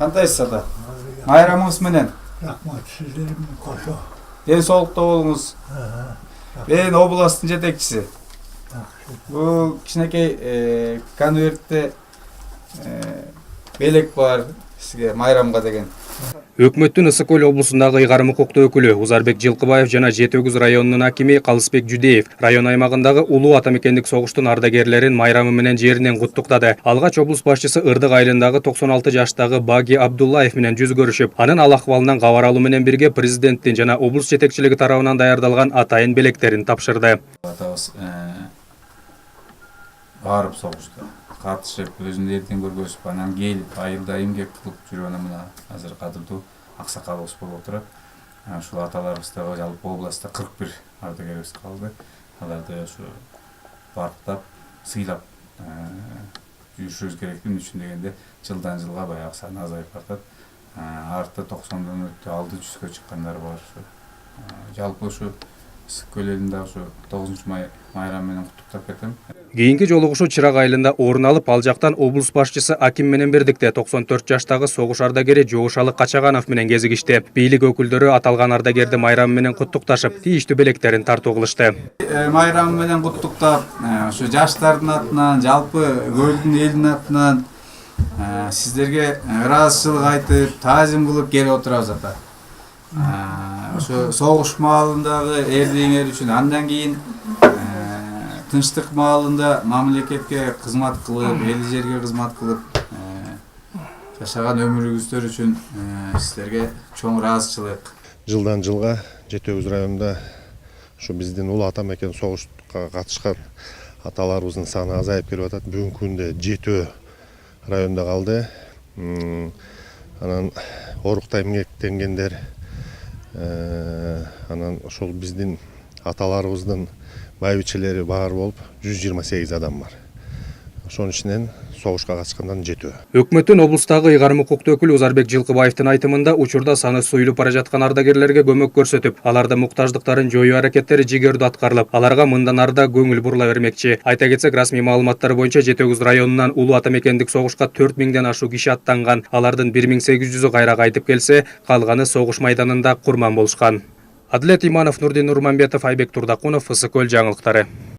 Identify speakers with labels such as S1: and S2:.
S1: Кантайсыз ата? Майрамыңыз менен.
S2: Рахмат, сіздермен қошу.
S1: Ден соолукта болуңуз. Мен областтын жетекчиси. Бул кичинекей конвертте белек бар сизге майрамга деген.
S3: Өкмөттүн Ысык Көл облусундагы ыйгарым укуктуу өкүлү Узарбек Жылкыбаев жана Жети Өгүз районунун акими Калысбек Жүдеев район аймагындагы улуу ата мекендик согуштун ардагерлерин майрамы менен жеринен куттуктады. Алгач облус башчысы Ырдык айылындагы 96 жаштагы Баги Абдуллаев менен жүз көрүшүп, анын ал акыбалынан кабар алуу менен бирге президенттин жана облус жетекчилиги тарабынан даярдалган атайын белектерин тапшырды.
S1: Атабыз барып согушту катышып, өзүнүн эртең көргөзүп, анан келип, айылда эмгек кылып жүргөн мына азыр кадырдуу аксакалыбыз болуп отурат. Ушул аталарыбыздагы жалпы областта 41 ардагерибиз калды. Аларды ушу барктап, сыйлап жүрүшүбүз керек. Эмне үчүн дегенде, жылдан жылга баягы саны азайып баратат. Артта 90дон өттү, алды 100гө чыккандар бар. Жалпы ушу Ысык Көл элинде ушу 9 майрам менен куттуктап кетем.
S3: Кийинки жолугушуу Чырак айылында орун алып, ал жактан облус башчысы Аким менен бирдикте 94 жаштагы согуш ардагери Жоошалы Качаганов менен кезигишти. Бийлик өкүлдөрү аталган ардагерди майрамы менен куттукташып, тийиштүү белектерин тартуу кылышты.
S1: Майрамы менен куттуктап, ушу жаштардын атынан, жалпы көлдүн элинин атынан сиздерге ыраазычылык айтып, таазим кылып келип отурабыз ата. Ошо согуш маалындагы эрдеңер үчүн, андан кийин тынчтык маалында мамлекетке кызмат кылып, эл жерге кызмат кылып жашаган өмүрүңүздөр үчүн сиздерге чоң ыраазычылык.
S4: Жылдан жылга Жети Өгүз районунда ушу биздин улуу ата мекен согушка катышкан аталарыбыздын саны азайып келип атат. Бүгүнкү күндө Жетөө районунда калды. Анан орукта эмгектенгендер, анан ошол биздин аталарыбыздын байбичелери бар болуп 128 адам бар. Ошонун ичинен согушка катышкандан жетөө.
S3: Өкмөттүн облустагы ыйгарым укуктуу өкүлү Узарбек Жылкыбаевдин айтымында учурда саны суюлуп бара жаткан ардагерлерге көмөк көрсөтүп, аларды муктаждыктарын жоюу аракеттери жигердүү аткарылып, аларга мындан арда көңүл бурула бермекчи. Айта кетсек, расмий маалыматтар боюнча Жети Өгүз районунан улуу ата мекендик согушка 4000ден ашуу киши аттанган. Алардын 1800-ү кайра кайтып келсе, калганы согуш майданында курман болушкан. Адилет Иманов, Нурдин Нурманбетов, Айбек Турдакунов, Ысык Көл жаңылыктары.